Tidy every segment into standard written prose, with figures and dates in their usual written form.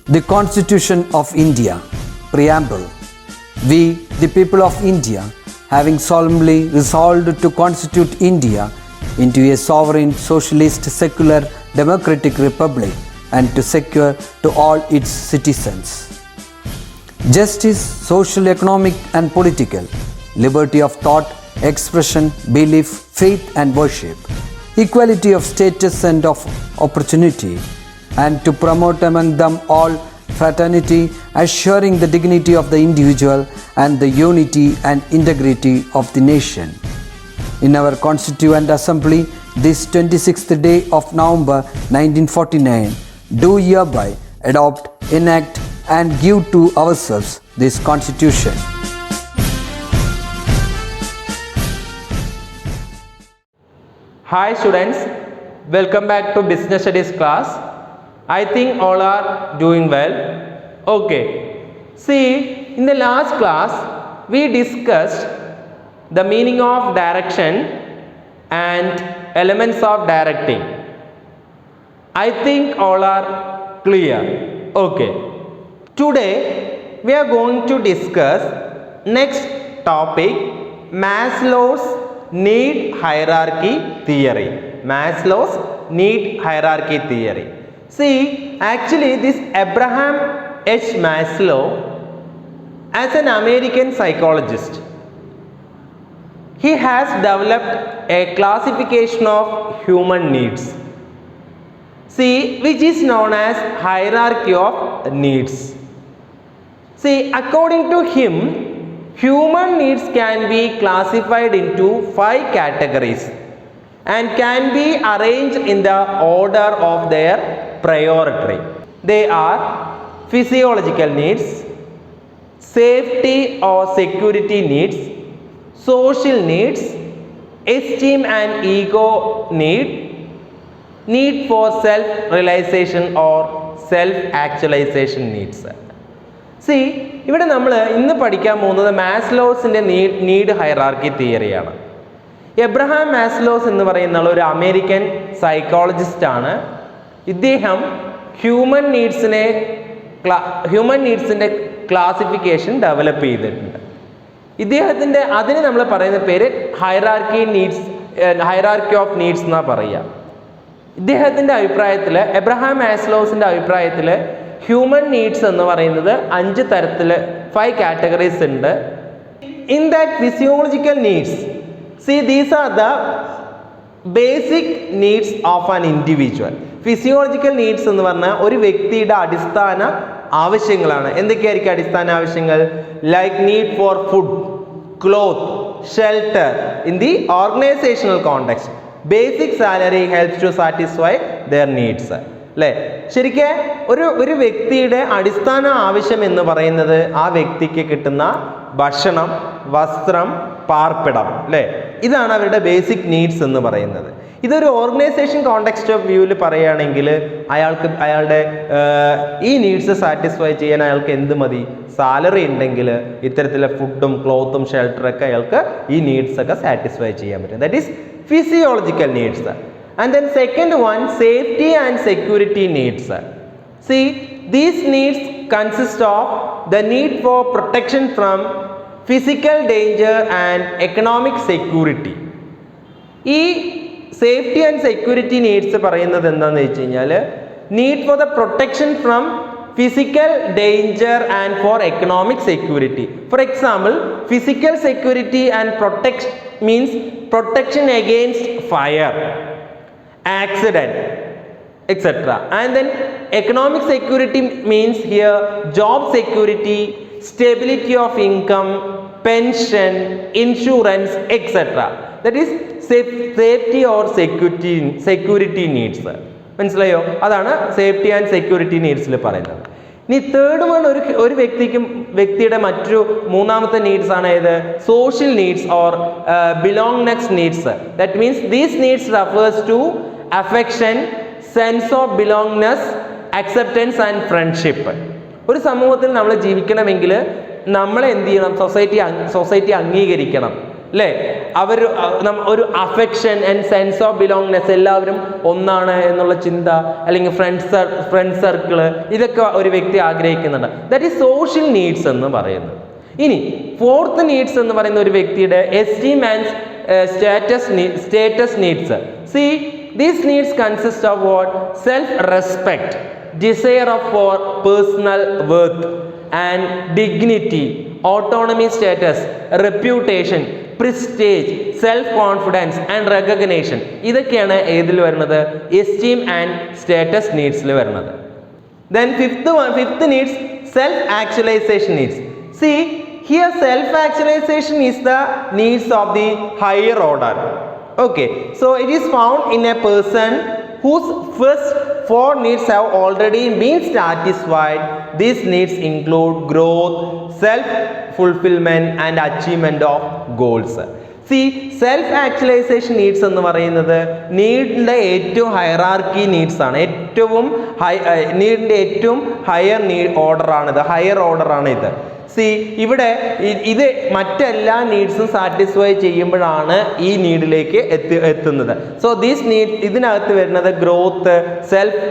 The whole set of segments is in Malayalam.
The Constitution of India, Preamble. We, the people of India, having solemnly resolved to constitute India into a sovereign, socialist, secular, democratic republic and to secure to all its citizens justice, social, economic and political, liberty of thought, expression, belief, faith and worship, equality of status and of opportunity, and to promote among them all fraternity, assuring the dignity of the individual and the unity and integrity of the nation. In our Constituent Assembly, this 26th day of November 1949, do hereby adopt, enact and give to ourselves this Constitution. Hi students, welcome back to Business Studies class. I think all are doing well. Okay, see, in the last class we discussed the meaning of direction and elements of directing. I think all are clear. Okay, today we are going to discuss next topic, Maslow's need hierarchy theory. Maslow's need hierarchy theory. See, actually this Abraham H. Maslow, as an American psychologist, he has developed a classification of human needs. See, which is known as hierarchy of needs. See, according to him, human needs can be classified into 5 categories and can be arranged in the order of their priority. They are physiological needs, safety or security needs, social needs, esteem and ego need for self-realization or self-actualization needs. See, ഇവിടെ നമ്മൾ ഇന്ന് പഠിക്കാൻ പോകുന്നത് മാസ്ലോസിൻ്റെ നീഡ് ഹൈറാർക്കി തിയറിയാണ്. എബ്രഹാം മാസ്ലോസ് എന്ന് പറയുന്ന ഒരു അമേരിക്കൻ സൈക്കോളജിസ്റ്റ് ആണ്. ഇദ്ദേഹം ഹ്യൂമൻ നീഡ്സിൻ്റെ ക്ലാസിഫിക്കേഷൻ ഡെവലപ്പ് ചെയ്തിട്ടുണ്ട്. ഇദ്ദേഹത്തിൻ്റെ അതിന് നമ്മൾ പറയുന്ന പേര് ഹൈറാർക്കി ഓഫ് നീഡ്സ് എന്നാണ് പറയുക. ഇദ്ദേഹത്തിൻ്റെ അഭിപ്രായത്തിൽ, എബ്രഹാം മാസ്ലോസിൻ്റെ അഭിപ്രായത്തിൽ ഹ്യൂമൻ നീഡ്സ് എന്ന് പറയുന്നത് 5 തരത്തിൽ 5 കാറ്റഗറീസ് ഉണ്ട്. In that physiological needs, see these are the basic needs of an individual. Physiological needs എന്ന് പറഞ്ഞാൽ ഒരു വ്യക്തിയുടെ അടിസ്ഥാന ആവശ്യങ്ങളാണ്. എന്തൊക്കെയായിരിക്കും അടിസ്ഥാന ആവശ്യങ്ങൾ? Like need for food, cloth, shelter in the organisational context. Basic salary helps to satisfy their needs. അല്ലേ? ശരിക്കും ഒരു വ്യക്തിയുടെ അടിസ്ഥാന ആവശ്യം എന്ന് പറയുന്നത് ആ വ്യക്തിക്ക് കിട്ടുന്ന ഭക്ഷണം, വസ്ത്രം, പാർപ്പിടം, അല്ലേ? ഇതാണ് അവരുടെ ബേസിക് നീഡ്സ് എന്ന് പറയുന്നത്. ഇതൊരു ഓർഗനൈസേഷൻ കോണ്ടെക്സ്റ്റ് ഓഫ് വ്യൂവിൽ പറയുകയാണെങ്കിൽ അയാളുടെ ഈ നീഡ്സ് സാറ്റിസ്ഫൈ ചെയ്യാൻ അയാൾക്ക് എന്ത് മതി? സാലറി ഉണ്ടെങ്കിൽ ഇത്തരത്തിലെ ഫുഡും ക്ലോത്തും ഷെൽട്ടറൊക്കെ അയാൾക്ക് ഈ നീഡ്സ് ഒക്കെ സാറ്റിസ്ഫൈ ചെയ്യാൻ പറ്റും. That is physiological needs. And then second one, safety and security needs. See, these needs consist of the need for protection from physical danger and economic security. ഈ സേഫ്റ്റി ആൻഡ് സെക്യൂരിറ്റി നീഡ്സ് പറയുന്നത് എന്താണെന്ന് വെച്ച് കഴിഞ്ഞാൽ, need for the protection from physical danger and for economic security. For example, physical security and protection means protection against fire, accident, etc. And then economic security means here job security, stability of income, pension, insurance, etc. That is safety or security needs. മനസ്സിലായോ? അതാണ് സേഫ്റ്റി ആൻഡ് സെക്യൂരിറ്റി നീഡ്സിൽ പറയുന്നത്. ഇനി തേർഡ് വൺ, ഒരു വ്യക്തിയുടെ മറ്റൊരു മൂന്നാമത്തെ നീഡ്സ് ആണ് ഏത്? Social needs or belongingness needs. That means these needs refers to affection, sense of belongingness, acceptance and friendship. ഒരു സമൂഹത്തിൽ നമ്മൾ ജീവിക്കണമെങ്കിൽ നമ്മളെ എന്ത് ചെയ്യണം? സൊസൈറ്റി അംഗീകരിക്കണം, അല്ലേ? ഒരു അഫെക്ഷൻ ആൻഡ് സെൻസ് ഓഫ് ബിലോങ്നെസ്, എല്ലാവരും ഒന്നാണ് എന്നുള്ള ചിന്ത, അല്ലെങ്കിൽ ഫ്രണ്ട് സർക്കിള്, ഇതൊക്കെ ഒരു വ്യക്തി ആഗ്രഹിക്കുന്നുണ്ട്. ദാറ്റ് ഈസ് സോഷ്യൽ നീഡ്സ് എന്ന് പറയുന്നത്. ഇനി ഫോർത്ത് നീഡ്സ് എന്ന് പറയുന്ന ഒരു വ്യക്തിയുടെ esteem and status needs. See, these needs consist of what? Self-respect, desire for personal worth and dignity, autonomy status, reputation, prestige, self-confidence and recognition. ഇതൊക്കെയാണ് ഏതിൽ വരുന്നത്? എസ്റ്റീം ആൻഡ് സ്റ്റാറ്റസ് നീഡ്സിൽ വരുന്നത്. Then fifth needs, self-actualization needs. See, here self-actualization is the needs of the higher order. Okay, so it is found in a person whose first four needs have already been satisfied. These needs include growth, self-fulfillment and achievement of goals. See, self-actualization needs എന്ന് പറയുന്നത് നീഡിൻ്റെ ഏറ്റവും ഹയറാർക്കി നീഡ്സ് ആണ്. നീഡിൻ്റെ ഏറ്റവും ഹയർ ഓർഡറാണ് ഇത്. ഇവിടെ ഇത് മറ്റെല്ലാ നീഡ്സും സാറ്റിസ്ഫൈ ചെയ്യുമ്പോഴാണ് ഈ നീഡിലേക്ക് എത്തുന്നത്. സോ ദീസ് നീഡ്, ഇതിനകത്ത് വരുന്നത് growth, self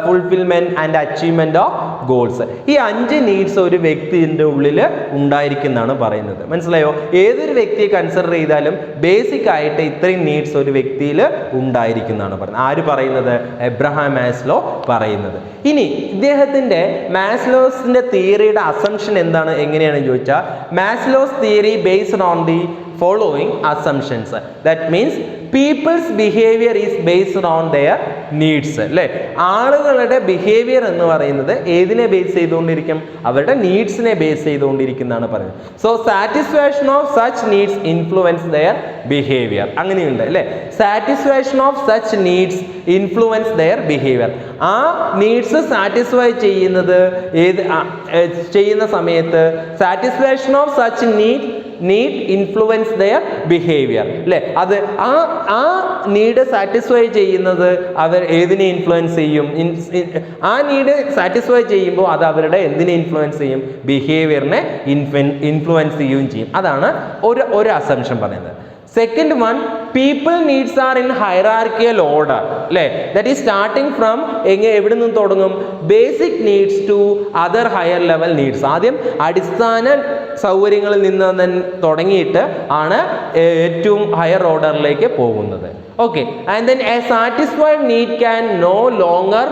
fulfilment and achievement of goals. ഈ 5 നീഡ്സ് ഒരു വ്യക്തിൻ്റെ ഉള്ളിൽ ഉണ്ടായിരിക്കുന്നതാണ് പറയുന്നത്. മനസ്സിലായോ? ഏതൊരു വ്യക്തിയെ കൺസിഡർ ചെയ്താലും ബേസിക് ആയിട്ട് ഇത്രയും നീഡ്സ് ഒരു വ്യക്തിയിൽ ഉണ്ടായിരിക്കുന്നതാണ് പറയുന്നത്. ആര് പറയുന്നത്? എബ്രഹാം മാസ്ലോ പറയുന്നത്. ഇനി ഇദ്ദേഹത്തിൻ്റെ മാസ്ലോസിന്റെ തിയറിയുടെ അസംഷൻ എന്താണ്, എങ്ങനെയാണ് ചോദിച്ചാൽ, Maslow's theory based on the following assumptions. That means people's behaviour is based on their needs. അല്ലേ? ആളുകളുടെ ബിഹേവിയർ എന്ന് പറയുന്നത് ഏതിനെ ബേസ് ചെയ്തുകൊണ്ടിരിക്കും? അവരുടെ നീഡ്സിനെ ബേസ് ചെയ്തുകൊണ്ടിരിക്കുന്നതാണ് പറയുന്നത്. So satisfaction of such needs influence their behaviour. അങ്ങനെയുണ്ട് അല്ലേ? Satisfaction of such needs influence their behaviour. ആ നീഡ്സ് സാറ്റിസ്ഫൈ ചെയ്യുന്ന സമയത്ത് satisfaction of such need influence their behaviour. അല്ലേ? അത് ആ നീഡ് സാറ്റിസ്ഫൈ ചെയ്യുന്നത് അവർ ഏതിനെ ഇൻഫ്ലുവൻസ് ചെയ്യും? ആ നീഡ് സാറ്റിസ്ഫൈ ചെയ്യുമ്പോൾ അത് അവരുടെ എന്തിനെ ഇൻഫ്ലുവൻസ് ചെയ്യും? ബിഹേവിയറിനെ ഇൻഫ്ലുവൻസ് ചെയ്യുകയും ചെയ്യും. അതാണ് ഒരു അസംഷൻ പറയുന്നത്. Second one, people needs are in hierarchical order. അല്ലേ? ദാറ്റ് ഈസ് സ്റ്റാർട്ടിങ് ഫ്രം എവിടെ നിന്ന് തുടങ്ങും? Basic needs to other higher level needs. ആദ്യം അടിസ്ഥാന സൗകര്യങ്ങളിൽ നിന്ന് തുടങ്ങിയിട്ട് ആണ് ഏറ്റവും ഹയർ ഓർഡറിലേക്ക് പോകുന്നത്. Okay, and then a satisfied need can no longer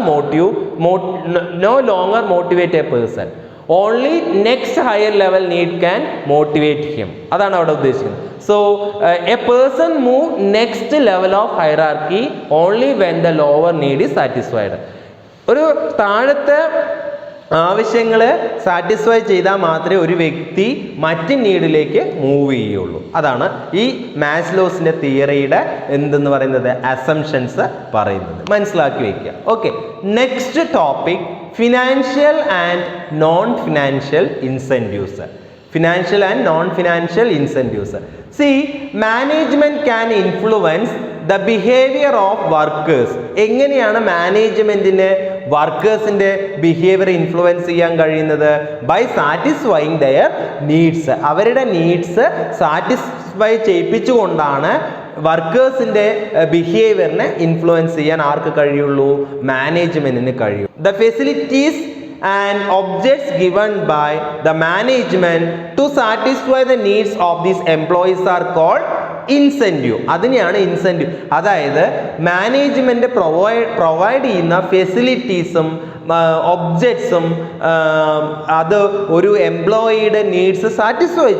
motivate a person. Only next higher level need can motivate him. അതാണ് അവിടെ ഉദ്ദേശിക്കുന്നത്. So a person move next level of hierarchy only when the lower need is satisfied. ഒരു താഴത്തെ ആവശ്യങ്ങൾ സാറ്റിസ്ഫൈ ചെയ്താൽ മാത്രമേ ഒരു വ്യക്തി മറ്റ് നീഡിലേക്ക് മൂവ് ചെയ്യുള്ളൂ. അതാണ് ഈ മാസ്ലോസിന്റെ തിയറിയുടെ എന്തെന്ന് പറയുന്നത്, അസംഷൻസ് പറയുന്നത്. മനസ്സിലാക്കി വയ്ക്കുക. Okay, next topic, financial and non financial incentives. Financial and non financial incentives. See, management can influence the behavior of workers. എങ്ങനെയാണ് മാനേജ്മെന്റിന് വർക്കേഴ്സിന്റെ ബിഹേവിയർ ഇൻഫ്ലുവൻസ് ചെയ്യാൻ കഴിയുന്നത്? By satisfying their needs. അവരുടെ നീഡ്സ് സാറ്റിസ്ഫൈ ചെയ്യിപ്പിച്ചുകൊണ്ടാണ് വർക്കേഴ്സിന്റെ ബിഹേവിയറിനെ ഇൻഫ്ലുവൻസ് ചെയ്യാൻ ആർക്ക് കഴിയുള്ളൂ? മാനേജ്മെന്റിന് കഴിയും. The facilities and objects given by the management to satisfy the needs of these employees are called incentive. അതിനെയാണ് ഇൻസെൻറ്റീവ്. അതായത് മാനേജ്മെന്റ് പ്രൊവൈഡ് ചെയ്യുന്ന ഫെസിലിറ്റീസും ഒബ്ജക്ട്സും അത് ഒരു എംപ്ലോയിയുടെ നീഡ്സ് സാറ്റിസ്ഫൈ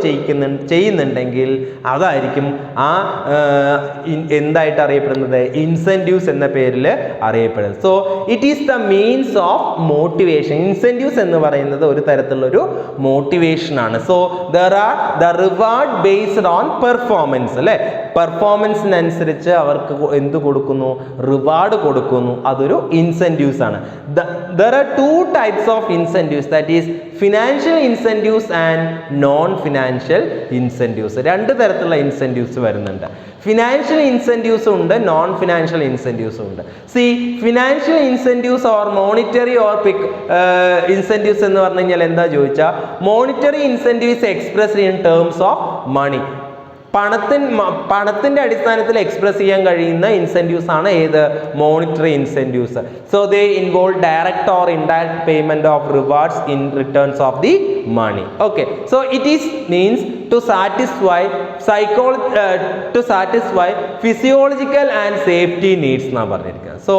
ചെയ്യുന്നുണ്ടെങ്കിൽ അതായിരിക്കും എന്തായിട്ട് അറിയപ്പെടുന്നത്? ഇൻസെൻറ്റീവ്സ് എന്ന പേരിൽ അറിയപ്പെടുന്നത്. So it is the means of motivation. Incentives എന്ന് പറയുന്നത് ഒരു തരത്തിലുള്ളൊരു മോട്ടിവേഷൻ ആണ്. So there are the reward based on performance. അല്ലേ? പെർഫോമൻസിനനുസരിച്ച് അവർക്ക് എന്ത് കൊടുക്കുന്നു? റിവാർഡ് കൊടുക്കുന്നു. അതൊരു ഇൻസെൻറ്റീവ്സ് ആണ്. There are two types of incentives, that is financial incentives and non-financial incentives. രണ്ട് തരത്തിലുള്ള ഇൻസെൻറ്റീവ്സ് വരുന്നുണ്ട്. ഫിനാൻഷ്യൽ ഇൻസെൻറ്റീവ്സ് ഉണ്ട്, നോൺ ഫിനാൻഷ്യൽ ഇൻസെൻറ്റീവ്സ് ഉണ്ട്. See, financial incentives or monetary or incentives എന്ന് പറഞ്ഞു കഴിഞ്ഞാൽ എന്താ ചോദിച്ചാൽ, monetary incentives expressed in terms of money. പണത്തിൻ്റെ അടിസ്ഥാനത്തിൽ എക്സ്പ്രസ് ചെയ്യാൻ കഴിയുന്ന ഇൻസെൻറ്റീവ്സ് ആണ് ഏത് monetary incentives. So they involve direct or indirect payment of rewards in returns of the money. Okay, so it is means to satisfy physiological and safety needs എന്നാണ് പറഞ്ഞിരിക്കുന്നത്. So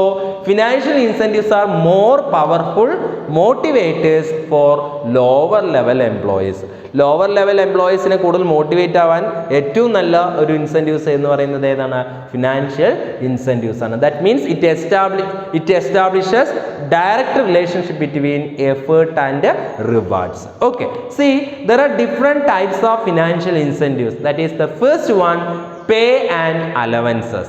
financial incentives R more powerful motivators for lower level employees. Lower level എംപ്ലോയീസിനെ കൂടുതൽ മോട്ടിവേറ്റ് ആവാൻ ഏറ്റവും നല്ല ഒരു ഇൻസെൻറ്റീവ്സ് എന്ന് പറയുന്നത് ഏതാണ്? ഫിനാൻഷ്യൽ ഇൻസെൻറ്റീവ്സ് ആണ്. That means it establishes direct relationship between effort and rewards. Okay, see, there are different types of financial incentives. That is the first one, pay and allowances.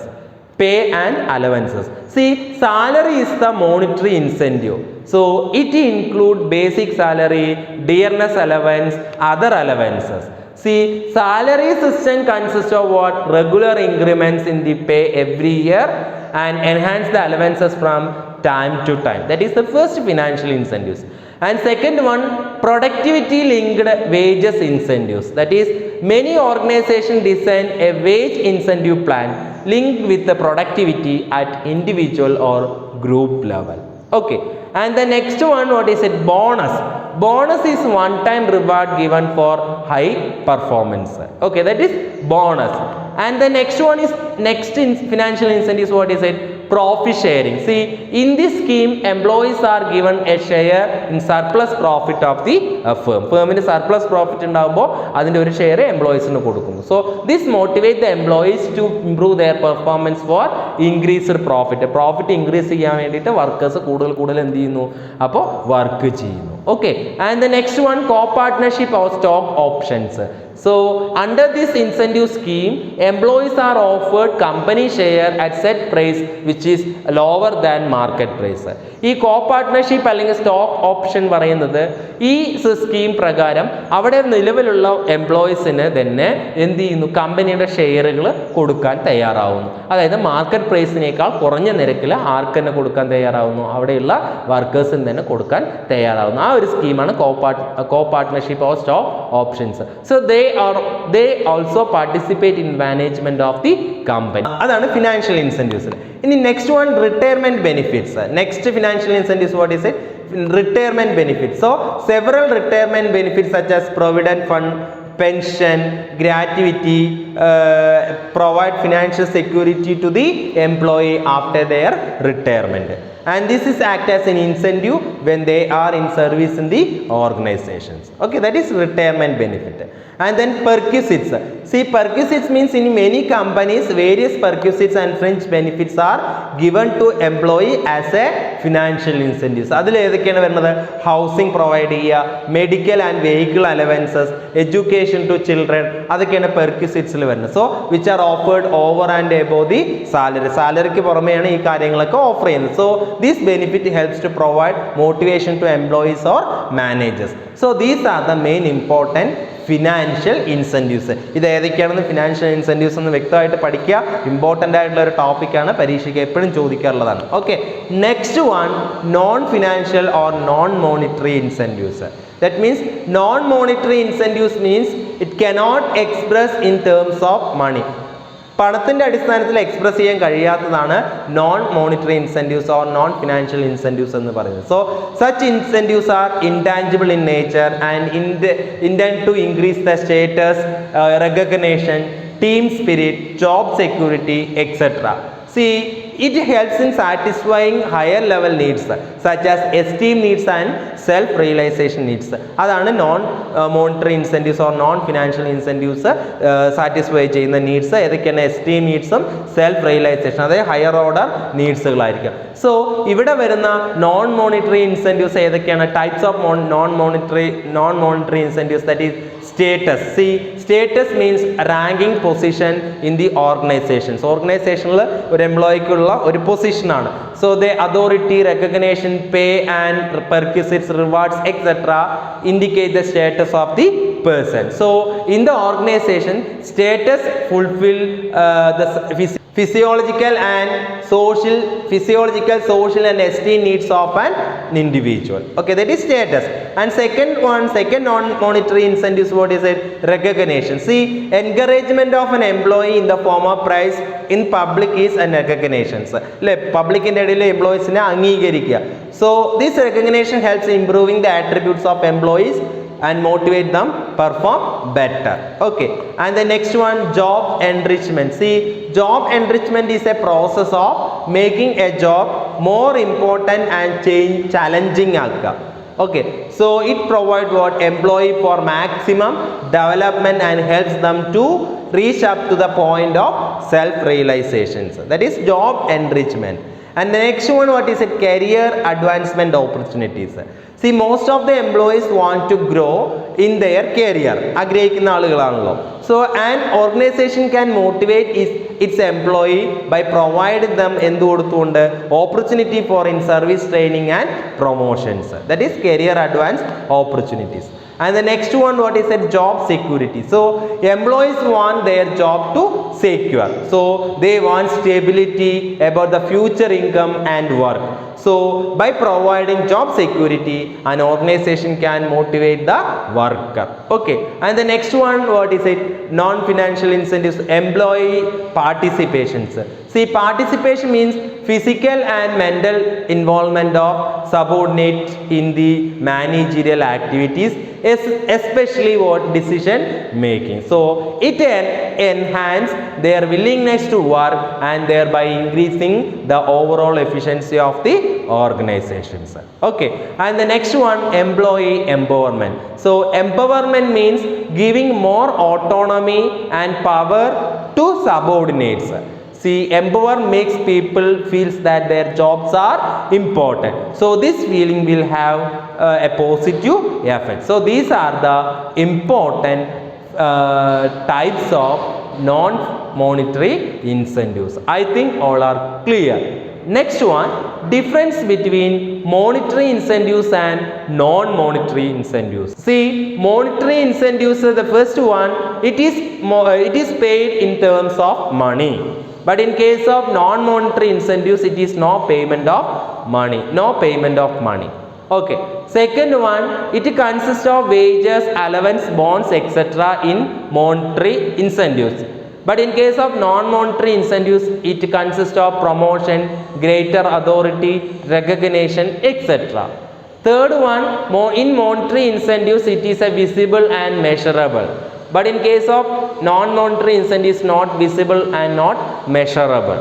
Pay and allowances. See, salary is the monetary incentive. So it include basic salary, dearness allowance, other allowances. See, salary system consists of what? Regular increments in the pay every year and enhance the allowances from time to time. That is the first financial incentives. And second one, productivity linked wages incentives. That is, many organizations design a wage incentive plan linked with the productivity at individual or group level. Okay, and the next one, what is it? Bonus. Bonus is one time reward given for high performance. Okay, that is bonus. And the next one is financial incentives. What is it? Profit sharing. See, in this scheme employees are given a share in surplus profit of the firm. Firmന് surplus profit ഉണ്ടാകുമ്പോൾ അതിൻ്റെ ഒരു ഷെയർ എംപ്ലോയീസിന് കൊടുക്കുന്നു. So this motivate the employees to improve their performance for increased profit. Profit increase ചെയ്യാൻ വേണ്ടിയിട്ട് വർക്കേഴ്സ് കൂടുതൽ എന്ത് ചെയ്യുന്നു? അപ്പോൾ വർക്ക് ചെയ്യുന്നു. Okay, and the next one, co-partnership or stock options. So under this incentive scheme, employees are offered company share at set price which is lower than market price. ഈ co-partnership അല്ലെങ്കിൽ സ്റ്റോക്ക് ഓപ്ഷൻ പറയുന്നത് ഈ സ്കീം പ്രകാരം അവിടെ നിലവിലുള്ള എംപ്ലോയീസിന് തന്നെ എന്ത് ചെയ്യുന്നു? കമ്പനിയുടെ ഷെയറുകൾ കൊടുക്കാൻ തയ്യാറാവുന്നു. അതായത് മാർക്കറ്റ് പ്രൈസിനേക്കാൾ കുറഞ്ഞ നിരക്കിൽ ആർക്ക് തന്നെ കൊടുക്കാൻ തയ്യാറാവുന്നു? അവിടെയുള്ള വർക്കേഴ്സിന് തന്നെ കൊടുക്കാൻ തയ്യാറാവുന്നു. ആ ഒരു സ്കീമാണ് co-partnership or stock options. So they also participate in management of the company. അതാണ് ഫിനാൻഷ്യൽ ഇൻസെൻറ്റീവ്സ്. ഇനി next one, retirement benefits. Next financial incentives, what is it? Retirement benefits. So several retirement benefits such as provident fund, pension, gratuity provide financial security to the employee after their retirement, and this is act as an incentive when they are in service in the organizations. Okay, that is retirement benefit. And then perquisites. See, perquisites means in many companies various perquisites and fringe benefits are given to employee as a financial incentives. അതിൽ ഏതൊക്കെയാണ് വരുന്നത്? ഹൗസിംഗ് പ്രൊവൈഡ് ചെയ്യുക, medical and vehicle allowances, education to children, അതൊക്കെയാണ് പെർക്വിസിറ്റ്സിൽ വരുന്നത്. So which are offered over and above the salary. സാലറിക്ക് പുറമെയാണ് ഈ കാര്യങ്ങളൊക്കെ ഓഫർ ചെയ്യുന്നത്. So this benefit helps to provide motivation to employees or managers. So these are the main important financial incentives. ഇത് ഏതൊക്കെയാണെന്ന് ഫിനാൻഷ്യൽ ഇൻസെൻറ്റീവ്സ് എന്ന് വ്യക്തമായിട്ട് പഠിക്കുക. ഇമ്പോർട്ടൻ്റ് ആയിട്ടുള്ള ഒരു ടോപ്പിക്കാണ്, പരീക്ഷയ്ക്ക് എപ്പോഴും ചോദിക്കാറുള്ളതാണ്. Okay, next one, non financial or non monetary incentives. That means non-monetary incentives means it cannot express in terms of money. പണത്തിൻ്റെ അടിസ്ഥാനത്തിൽ എക്സ്പ്രസ് ചെയ്യാൻ കഴിയാത്തതാണ് non monetary incentives or non financial incentives എന്ന് പറയുന്നത്. So such incentives are intangible in nature and intend to increase the status, recognition, team spirit, job security, etc. See, it helps in satisfying higher level needs such as esteem needs and self realization needs. അതാണ് non monetary incentives or non financial incentives satisfy ചെയ്യുന്ന നീഡ്സ്. ഏതൊക്കെയാണ്? എസ്റ്റീം നീഡ്സും സെൽഫ് റിയലൈസേഷൻ, അതായത് ഹയർ ഓർഡർ നീഡ്സുകളായിരിക്കും. സോ ഇവിടെ വരുന്ന നോൺ മോണിറ്ററി ഇൻസെൻറ്റീവ്സ് ഏതൊക്കെയാണ്? Types of non monetary incentives. That is status. See, status means ranking position in the organisations. ഓർഗനൈസേഷനിൽ ഒരു എംപ്ലോയിക്കുള്ള ഒരു പൊസിഷനാണ്. So the authority, recognition, pay and perquisites, rewards, etc. indicate the status of the person. So in the organization, status fulfill the physiological, social and esteem needs of an individual. Okay, that is status. And second non-monetary incentives, what is it? Recognition. See, encouragement of an employee in the form of prize in public is an recognition. Public in the employees angeekarikka. So this recognition helps improving the attributes of employees and motivate them perform better. Okay, and the next one, job enrichment. See, job enrichment is a process of making a job more important and challenging akka. Okay, so it provides what employee for maximum development and helps them to reach up to the point of self realization. That is job enrichment. And the next one, what is it? Career advancement opportunities. See, most of the employees want to grow in their career. So an organization can motivate its employee by providing them opportunity for in-service training and promotions. That is career advanced opportunities. And the next one, what is it? Job security. So employees want their job to secure. So they want stability about the future income and work. So by providing job security, an organization can motivate the worker. Okay, and the next one, what is it? Non-financial incentives, employee participations. See, participation means physical and mental involvement of subordinates in the managerial activities, especially what decision making. So it enhances their willingness to work and thereby increasing the overall efficiency of the organizations. Okay, and the next one, employee empowerment. So empowerment means giving more autonomy and power to subordinates. See, empower makes people feels that their jobs are important. So this feeling will have a positive effect. So these are the important types of non-monetary incentives. I think all are clear. Next one, difference between monetary incentives and non-monetary incentives. See, monetary incentives, the first one, it is paid in terms of money. But in case of non-monetary incentives, it is no payment of money. Okay. Second one, it consists of wages, allowance, bonds, etc. in monetary incentives. But in case of non-monetary incentives, it consists of promotion, greater authority, recognition, etc. Third one, in monetary incentives, it is a visible and measurable. But in case of non-monetary incentives, not visible and not measurable.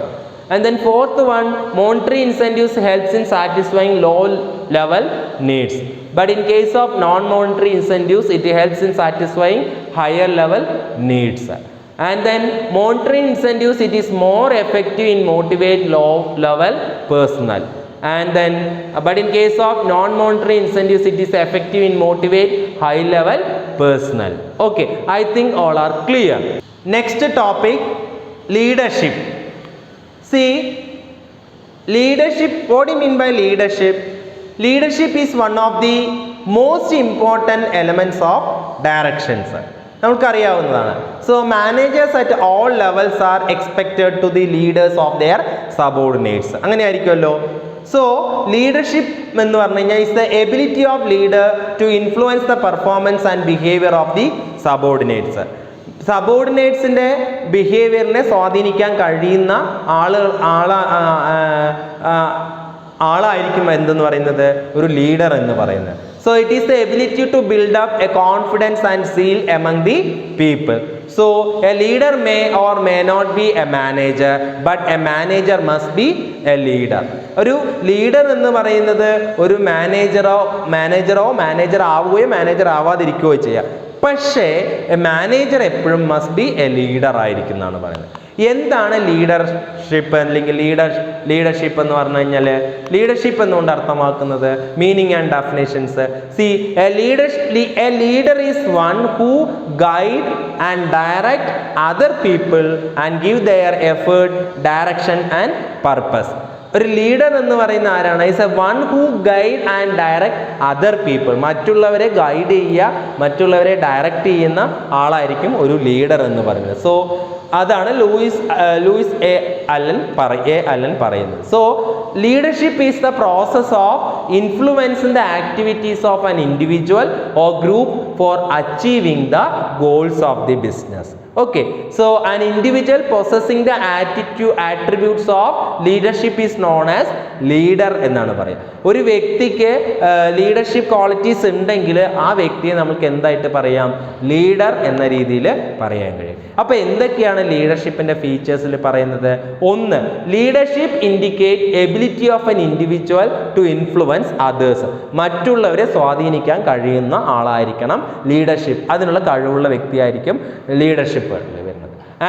And then fourth one, monetary incentives helps in satisfying low level needs. But in case of non-monetary incentives, it helps in satisfying higher level needs. And then monetary incentives, it is more effective in motivate low level personnel. And then but in case of non-monetary incentives, it is effective in motivate high level personnel. Okay, I think all are clear. Next topic, leadership. See, leadership, what do you mean by leadership? Leadership is one of the most important elements of directions. So managers at all levels are expected to be leaders of their subordinates. So leadership is the ability of leader to influence the performance and behavior of the subordinates. സബോർഡിനേറ്റ്സിൻ്റെ ബിഹേവിയറിനെ സ്വാധീനിക്കാൻ കഴിയുന്ന ആളായിരിക്കും എന്തെന്ന് പറയുന്നത് ഒരു ലീഡർ എന്ന് പറയുന്നത്. So it is the ability to build up a confidence and zeal among the people. So a leader may or may not be a manager, but a manager must be a leader. ഒരു ലീഡർ എന്ന് പറയുന്നത് ഒരു മാനേജർ ആവുകയോ മാനേജർ ആവാതിരിക്കുകയോ ചെയ്യാം. പക്ഷേ മാനേജർ എപ്പോഴും മസ്റ്റ് ബി എ ലീഡർ ആയിരിക്കും എന്നാണ് പറയുന്നത്. എന്താണ് ലീഡർഷിപ്പ് അല്ലെങ്കിൽ ലീഡർഷിപ്പ് എന്ന് പറഞ്ഞു കഴിഞ്ഞാൽ ലീഡർഷിപ്പ് എന്നുകൊണ്ട് അർത്ഥമാക്കുന്നത് meaning and definitions. See a leader is one who guide and direct other people and give their effort, direction and purpose. ഒരു ലീഡർ എന്ന് പറയുന്ന ആരാണ്? Is a one who guide and direct other people. മറ്റുള്ളവരെ ഗൈഡ് ചെയ്യുക, മറ്റുള്ളവരെ ഡയറക്റ്റ് ചെയ്യുന്ന ആളായിരിക്കും ഒരു ലീഡർ എന്ന് പറയുന്നത്. സോ അതാണ് ലൂയിസ് എ അലൻ പറയുന്നത്. So leadership is the process of influencing the activities of an individual or group for achieving the goals of the business. Okay, so an individual possessing the attributes of leadership is known as leader എന്നാണ് പറയുക. ഒരു വ്യക്തിക്ക് ലീഡർഷിപ്പ് ക്വാളിറ്റീസ് ഉണ്ടെങ്കിൽ ആ വ്യക്തിയെ നമുക്ക് എന്തായിട്ട് പറയാം? ലീഡർ എന്ന രീതിയിൽ പറയാൻ കഴിയും. അപ്പോൾ എന്തൊക്കെയാണ് ലീഡർഷിപ്പിന്റെ ഫീച്ചേഴ്സിൽ പറയുന്നത്? ഒന്ന്, leadership indicate ability of an individual to influence others. മറ്റുള്ളവരെ സ്വാധീനിക്കാൻ കഴിയുന്ന ആളായിരിക്കണം ലീഡർഷിപ്പ്. അതിനുള്ള കഴിവുള്ള വ്യക്തിയായിരിക്കും ലീഡർഷിപ്പ് വരുന്നത്.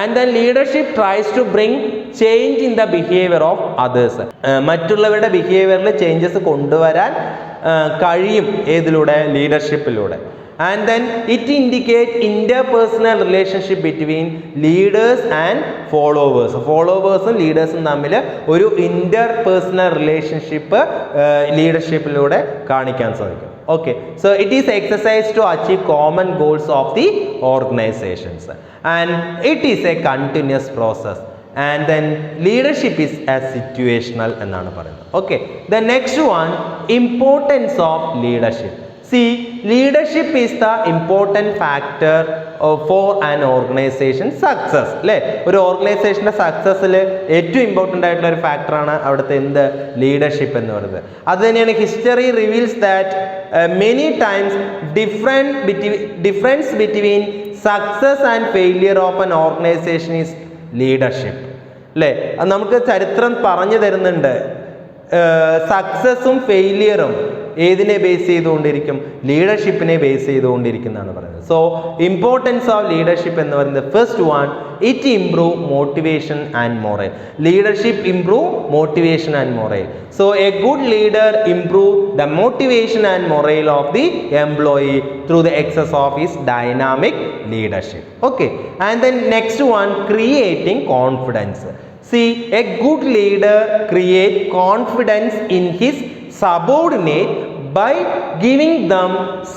And then leadership tries to bring change in the behavior of others. മറ്റുള്ളവരുടെ ബിഹേവിയറിൽ ചേഞ്ചസ് കൊണ്ടുവരാൻ കഴിയും ഏതിലൂടെ? ലീഡർഷിപ്പിലൂടെ. And then it indicates interpersonal relationship between leaders and followers. ഫോളോവേഴ്സും ലീഡേഴ്സും തമ്മിൽ ഒരു ഇന്റർപേഴ്സണൽ റിലേഷൻഷിപ്പ് ലീഡർഷിപ്പിലൂടെ കാണിക്കാൻ സാധിക്കും. Okay, so it is exercised to achieve common goals of the organizations, and it is a continuous process. And then leadership is as situational എന്നാണ് പറയുന്നത്. Okay, the next one, importance of leadership. See, leadership is the important factor for an organization success. അല്ലേ? ഒരു ഓർഗനൈസേഷൻ്റെ സക്സസ്സിൽ ഏറ്റവും ഇമ്പോർട്ടൻ്റ് ആയിട്ടുള്ള ഒരു ഫാക്ടറാണ് അവിടുത്തെ എന്ത്? ലീഡർഷിപ്പ് എന്ന് പറയുന്നത്. അത് തന്നെയാണ് history reveals that many times difference between success and failure of an organisation is leadership. അല്ലേ? അത് നമുക്ക് ചരിത്രം പറഞ്ഞു തരുന്നുണ്ട്. സക്സസും ഫെയിലിയറും ഏതിനെ ബേസ് ചെയ്തുകൊണ്ടിരിക്കും? ലീഡർഷിപ്പിനെ ബേസ് ചെയ്തുകൊണ്ടിരിക്കുന്നതാണ് പറയുന്നത്. സോ ഇമ്പോർട്ടൻസ് ഓഫ് ലീഡർഷിപ്പ് എന്ന് പറയുന്നത്, first one, it improve motivation and morale. Leadership improve motivation and morale. So a good leader improve the motivation and morale of the employee through the access of his dynamic leadership. Okay, and then next one, creating confidence. See, a good leader creates confidence in his subordinate by giving them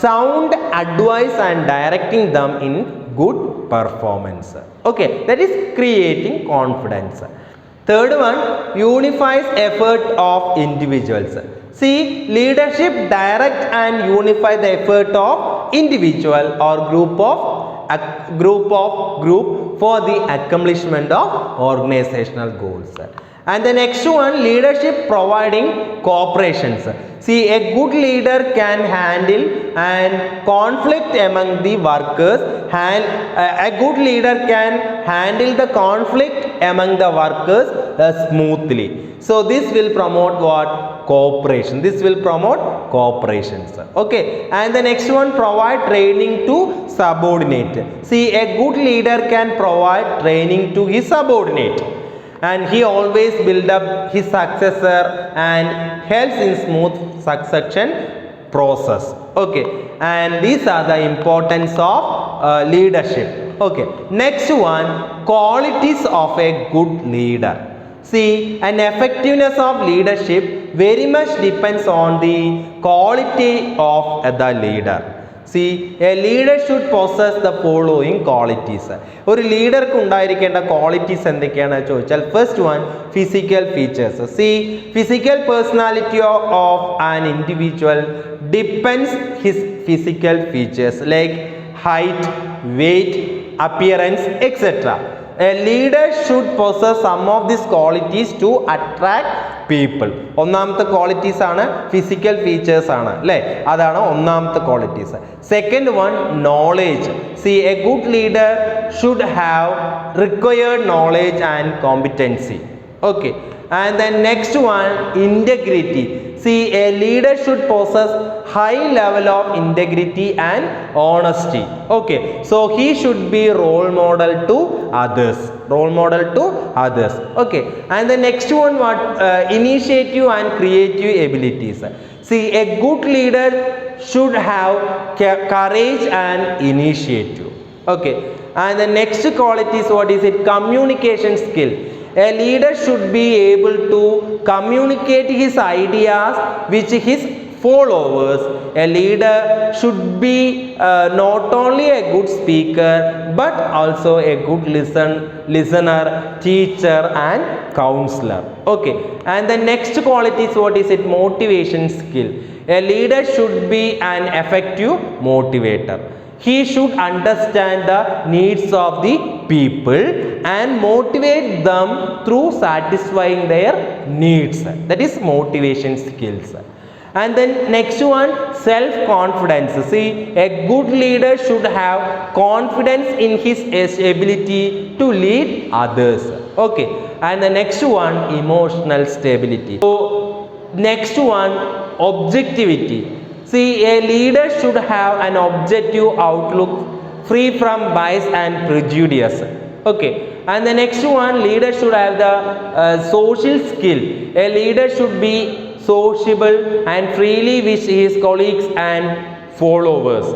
sound advice and directing them in good performance. Okay, that is creating confidence. Third one, unifies effort of individuals. See, leadership direct and unify the effort of individual or group for the accomplishment of organizational goals. And the next one, leadership providing cooperations. See, a good leader can handle and conflict among the workers. A good leader can handle the conflict among the workers smoothly. So this will promote what? Cooperation. This will promote cooperations. Okay, and the next one, provide training to subordinate. See, a good leader can provide training to his subordinate, and he always build up his successor and helps in smooth succession process. Okay, and these are the importance of leadership. Okay, next one, qualities of a good leader. See, an effectiveness of leadership very much depends on the quality of the leader. See, a leader should possess the following qualities. ഒരു ലീഡർക്ക് ഉണ്ടായിരിക്കേണ്ട ക്വാളിറ്റീസ് എന്തൊക്കെയാണെന്ന് ചോദിച്ചാൽ, first one, physical features. See, physical personality of an individual depends his physical features like height, weight, appearance, etc. A leader should possess some of these qualities to attract people. ഒന്നാമത്തെ ക്വാളിറ്റീസ് ആണ് ഫിസിക്കൽ ഫീച്ചേഴ്സ് ആണ്, അല്ലേ? അതാണ് ഒന്നാമത്തെ qualities. Second one, knowledge. C, A good leader should have required knowledge and competency. Okay, and then next one, integrity. See, a leader should possess high level of integrity and honesty. Okay, so he should be role model to others. Okay, and the next one, what? Initiative and creative abilities. See, a good leader should have courage and initiative. Okay, and the next quality is, what is it? Communication skill. A leader should be able to communicate his ideas which his followers. A leader should be not only a good speaker but also a good listener, teacher and counselor. Okay, and the next quality is what is it? Motivation skill. A leader should be an effective motivator. He should understand the needs of the people and motivate them through satisfying their needs. That is motivation skills. And then next one, self-confidence. See, a good leader should have confidence in his ability to lead others. Okay, and the next one, emotional stability. So next one, objectivity. See, a leader should have an objective outlook free from bias and prejudice. Okay, and the next one, leader should have the social skill. A leader should be sociable and freely with his colleagues and followers.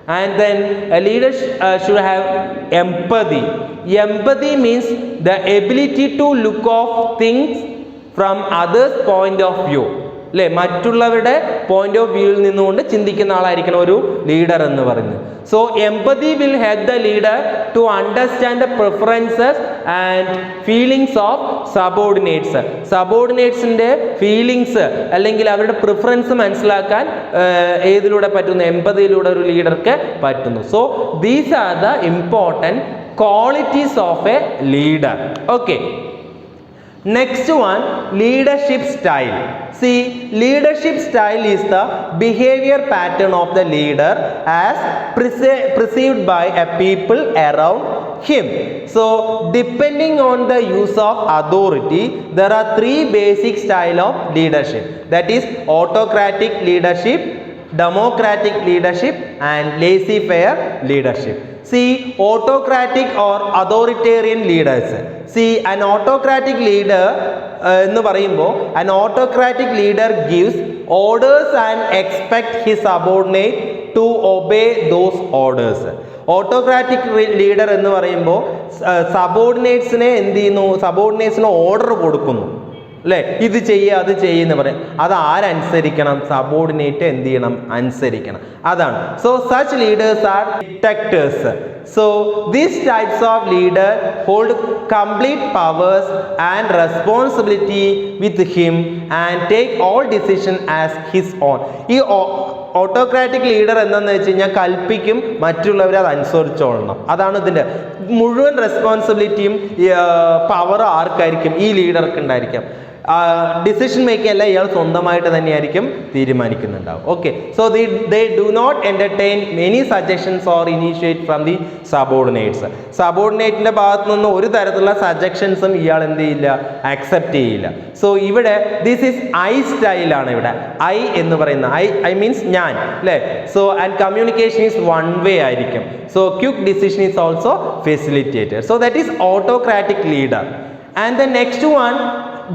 And then a leader should have empathy. Empathy means the ability to look at things from others' point of view. അല്ലേ, മറ്റുള്ളവരുടെ പോയിന്റ് ഓഫ് വ്യൂവിൽ നിന്നുകൊണ്ട് ചിന്തിക്കുന്ന ആളായിരിക്കണം ഒരു ലീഡർ എന്ന് പറയുന്നത്. So empathy will help the leader to understand the preferences and feelings of subordinates. സബോർഡിനേറ്റ്സിന്റെ ഫീലിങ്സ് അല്ലെങ്കിൽ അവരുടെ പ്രിഫറൻസ് മനസ്സിലാക്കാൻ ഏതിലൂടെ പറ്റുന്നു? എംപതിയിലൂടെ ഒരു ലീഡർക്ക് പറ്റുന്നു. So these are the important qualities of A leader. Okay, next one, leadership style. See, leadership style is the behavior pattern of the leader as perceived by a people around him. So depending on the use of authority, there are three basic style of leadership. That is autocratic leadership, democratic leadership and laissez-faire leadership. See, autocratic or authoritarian leaders. See, an autocratic leader എന്ന് പറയുമ്പോൾ an autocratic leader gives orders and expect his subordinate to obey those orders. Autocratic leader എന്ന് പറയുമ്പോൾ സബോർഡിനേറ്റ്സിനെ എന്ത് ചെയ്യുന്നു? സബോർഡിനേറ്റ്സിന് ഓർഡർ കൊടുക്കുന്നു, അല്ലേ? ഇത് ചെയ്യുക, അത് ചെയ്യുന്ന പറയും. അത് ആരനുസരിക്കണം? സബോർഡിനേറ്റ് എന്ത് ചെയ്യണം? അനുസരിക്കണം. അതാണ്. So such leaders R dictators. So these types of leader hold complete powers and responsibility with him and take all decision as his own. ഈ ഓട്ടോക്രാറ്റിക് ലീഡർ എന്താണെന്ന് വെച്ച് കഴിഞ്ഞാൽ കൽപ്പിക്കും, മറ്റുള്ളവരെ അത് അനുസരിച്ചോളണം. അതാണ് ഇതിൻ്റെ മുഴുവൻ റെസ്പോൺസിബിലിറ്റിയും പവർ ആർക്കായിരിക്കും? ഈ ലീഡർക്ക് ഉണ്ടായിരിക്കും. ഡിസിഷൻ മേക്കിംഗ് എല്ലാം ഇയാൾ സ്വന്തമായിട്ട് തന്നെയായിരിക്കും തീരുമാനിക്കുന്നുണ്ടാവും. Okay, so they do not entertain many suggestions or initiate from the subordinates. സബോർഡിനേറ്റിൻ്റെ ഭാഗത്തു നിന്ന് ഒരു തരത്തിലുള്ള സജഷൻസും ഇയാൾ എന്ത് ചെയ്യില്ല? അക്സെപ്റ്റ് ചെയ്യില്ല. സോ ഇവിടെ ദിസ് ഈസ് ഐ സ്റ്റൈലാണ്. ഇവിടെ ഐ എന്ന് പറയുന്ന ഐ മീൻസ് ഞാൻ, അല്ലേ? So and communication is one way ആയിരിക്കും. So quick decision is also facilitated. So that is autocratic leader. And the next one,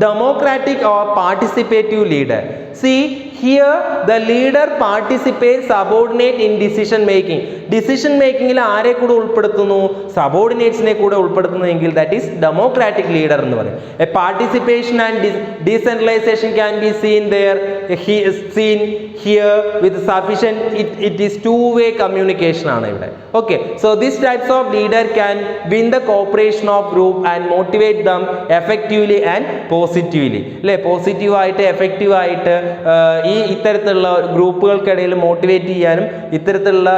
democratic or participative leader. See, here the leader participates subordinate in decision making. Decision making il ആരെ കൂടെ ഉൾപ്പെടുത്തുന്നു? സബോർഡിനേറ്റ്സിനെ കൂടെ ഉൾപ്പെടുത്തുന്നെങ്കിൽ that is democratic leader എന്ന് പറയും. A participation and decentralization can be seen there. He is seen here with sufficient. It is two-way communication ആണ് ഇവിടെ. Okay, so these types of leader can win the cooperation of group and motivate them effectively and positively. അല്ലേ, പോസിറ്റീവ് ആയിട്ട് എഫക്റ്റീവ് ആയിട്ട് ഈ ഇത്തരത്തിലുള്ള ഗ്രൂപ്പുകൾക്കിടയിൽ മോട്ടിവേറ്റ് ചെയ്യാനും ഇത്തരത്തിലുള്ള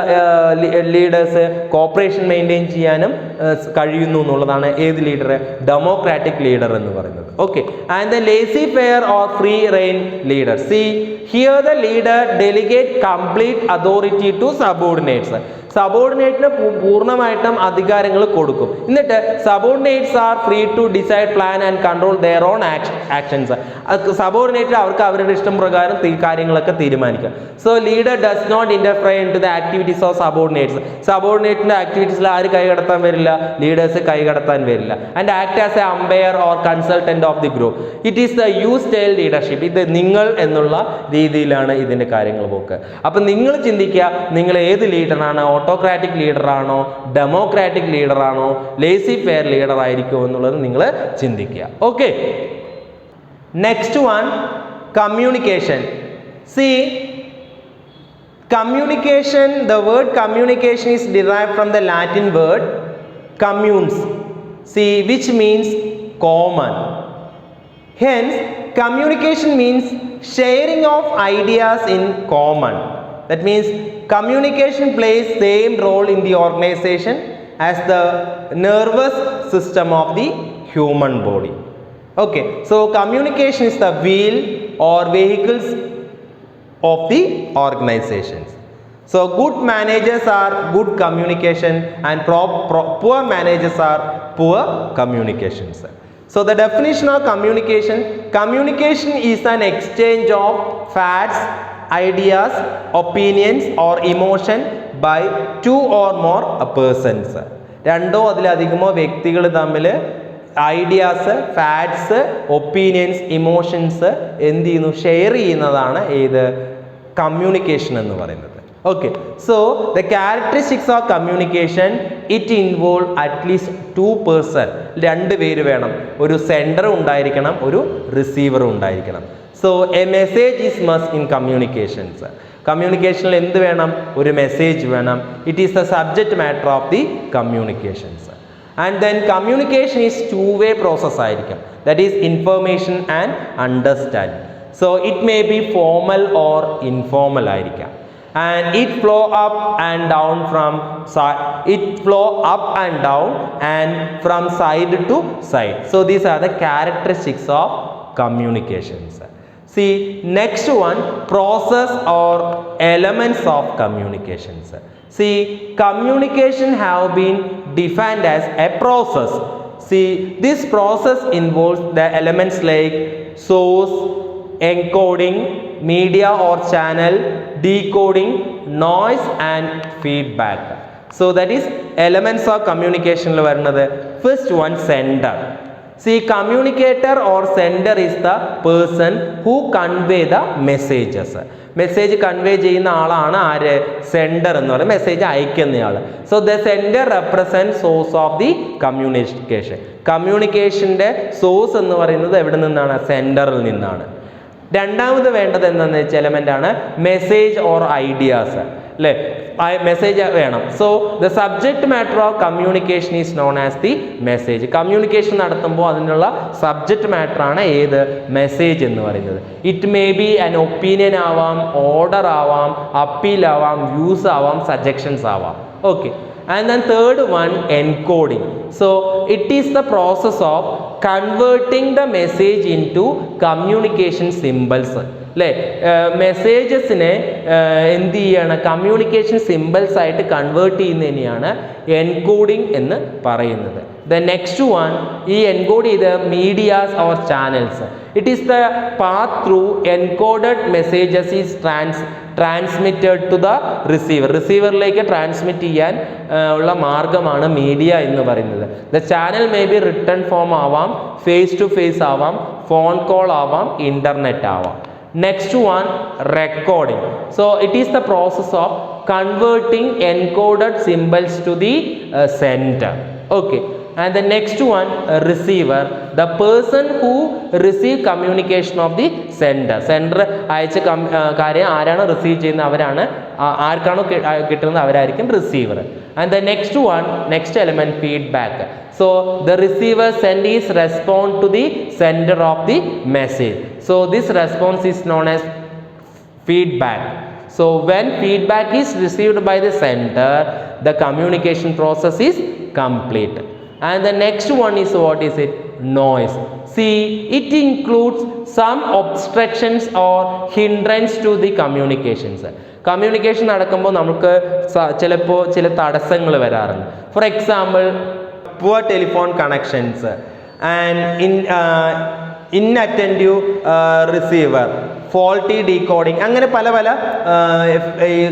ലീഡേഴ്സ് കോപ്പറേഷൻ മെയിൻറ്റെയിൻ ചെയ്യാനും കഴിയുന്നു എന്നുള്ളതാണ് ഏത് ലീഡർ? ഡെമോക്രാറ്റിക് ലീഡർ എന്ന് പറയുന്നത്. Okay, and the laissez faire or free rein leader. See, here the leader delegate complete authority to subordinates. സബോർഡിനേറ്റിന് പൂർണ്ണമായിട്ടും അധികാരങ്ങൾ കൊടുക്കും. എന്നിട്ട് subordinates are free to decide, plan and control their own actions. Subordinate അവർക്ക് അവരുടെ ഇഷ്ടം പ്രകാരം കാര്യങ്ങളൊക്കെ തീരുമാനിക്കാം. So leader does not interfere in to the activities of subordinates. സബോർഡിനേറ്റിന്റെ ആക്ടിവിറ്റീസിൽ ആര് കൈകടത്താൻ വരില്ല? ലീഡേഴ്സ് കൈകടത്താൻ വരില്ല. And act as a umpire or consultant of the group. It is the you style leadership. ഇത് നിങ്ങൾ എന്നുള്ള രീതിയിലാണ് ഇതിന്റെ കാര്യങ്ങൾ പോക്ക്. അപ്പം നിങ്ങൾ ചിന്തിക്കുക, നിങ്ങൾ ഏത് ലീഡറാണ്? ഓട്ടോക്രാറ്റിക് ലീഡറാണോ, ഡെമോക്രാറ്റിക് ലീഡറാണോ, ലേസി ഫെയർ ലീഡർ ആയിരിക്കുമോ എന്നുള്ളത് നിങ്ങൾ ചിന്തിക്കുക. Okay, next one communication. See communication, the word communication is derived from the Latin word communes, see, which means common. Hence communication means sharing of ideas in common. That means communication plays same role in the organization as the nervous system of the human body. Okay, so communication is the wheel or vehicles of the organizations. So good managers are good communication and poor managers are poor communications. So the definition of communication: communication is an exchange of facts, ideas, opinions or emotion by two or more persons. രണ്ടോ അതിലധികമോ വ്യക്തികൾ തമ്മിൽ ഐഡിയാസ്, ഫാക്ട്സ്, ഒപ്പീനിയൻസ്, ഇമോഷൻസ് എന്ത് ചെയ്യുന്നു, ഷെയർ ചെയ്യുന്നതാണ് ഏത് കമ്മ്യൂണിക്കേഷൻ എന്ന് പറയുന്നത്. Okay, so the characteristics of communication, it involve at least 2 person, 2 പേര് വേണം. ഒരു സെൻഡർ ഉണ്ടായിരിക്കണം, ഒരു റിസീവർ ഉണ്ടായിരിക്കണം. So a message is must in communications. കമ്മ്യൂണിക്കേഷനിൽ എന്ത് വേണം, ഒരു മെസ്സേജ് വേണം. It is the subject matter of the communications. And then communication is two-way process ആയിരിക്കും, that is information and understanding. So it may be formal or informal ആയിരിക്കാം, and it flow up and down and from side to side. So these are the characteristics of communications. See, next one, process or elements of communications. See, communication have been defined as a process. See, this process involves the elements like source, encoding, media or channel, decoding, noise and feedback. So that is elements of communication lo varunathu. First one, sender. See, communicator or sender is the person who convey the messages. Message convey ചെയ്യുന്ന ആളാണ് ആര്, സെൻഡർ എന്ന് പറയുന്നത്, മെസ്സേജ് അയക്കുന്നയാൾ. So the sender represent source of the communication. കമ്മ്യൂണിക്കേഷൻ്റെ സോഴ്സ് എന്ന് പറയുന്നത് എവിടെ നിന്നാണ്, സെൻഡറിൽ നിന്നാണ്. രണ്ടാമത് വേണ്ടത് എന്താണെന്ന് വെച്ചാൽ എലമെന്റ് ആണ് മെസ്സേജ് ഓർ ഐഡിയാസ്, അല്ലേ, മെസ്സേജ് വേണം. So the subject matter of communication is known as the message. Communication നടത്തുമ്പോൾ അതിനുള്ള സബ്ജക്ട് മാറ്റർ ആണ് ഏത്, മെസ്സേജ് എന്ന് പറയുന്നത്. It may be an opinion ആവാം, ഓർഡർ ആവാം, അപ്പീൽ ആവാം, വ്യൂസ് ആവാം, സജഷൻസ് ആവാം. Okay, and then third one, encoding. So it is the process of converting the message into communication symbols. അല്ലേ, മെസ്സേജസിനെ എന്ത് ചെയ്യാണ്, കമ്മ്യൂണിക്കേഷൻ സിമ്പിൾസ് ആയിട്ട് കൺവേർട്ട് ചെയ്യുന്നതിനെയാണ് എൻകോഡിങ് എന്ന് പറയുന്നത്. ദ നെക്സ്റ്റ് വൺ, ഈ എൻകോഡ് ചെയ്ത medias or channels. It is the path through encoded messages is transmitted to the receiver. റിസീവറിലേക്ക് ട്രാൻസ്മിറ്റ് ചെയ്യാൻ ഉള്ള മാർഗമാണ് മീഡിയ എന്ന് പറയുന്നത്. The channel may be written form ആവാം, ഫേസ് ടു ഫേസ് ആവാം, ഫോൺ കോൾ ആവാം, ഇൻ്റർനെറ്റ് ആവാം. Next one, recording. So it is the process of converting encoded symbols to the sender. Okay, and the next one, receiver. The person who receive communication of the sender. Sender അയച്ച കാര്യം ആരാണ് റിസീവ് ചെയ്യുന്നത്, അവരാണ്, ആർക്കാണോ കിട്ടുന്നത് അവരായിരിക്കും receiver. And the next one, next element, feedback. So the receiver send his response to the sender of the message. So this response is known as feedback. So when feedback is received by the sender, the communication process is complete. And the next one is, what is it? Noise. See, it includes some obstructions or hindrance to the communications. Communication നടക്കുമ്പോൾ നമുക്ക് ചിലപ്പോൾ ചില തടസ്സങ്ങൾ വരാറുണ്ട്. For example, poor telephone connections and inattentive receiver, faulty decoding, അങ്ങനെ പല പല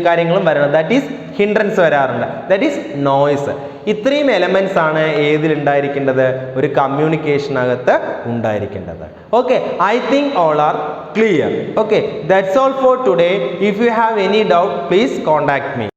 കാര്യങ്ങളും വരണം. ദാറ്റ് ഈസ് ഹിൻഡ്രൻസ് വരാറുണ്ട്. That is noise. ഇത്രയും എലമെന്റ്സ് ആണ് ഏതിലുണ്ടായിരിക്കേണ്ടത്, ഒരു കമ്മ്യൂണിക്കേഷനകത്ത് ഉണ്ടായിരിക്കേണ്ടത്. Okay, I think all are clear. Okay, that's all for today. If you have any doubt, please contact me.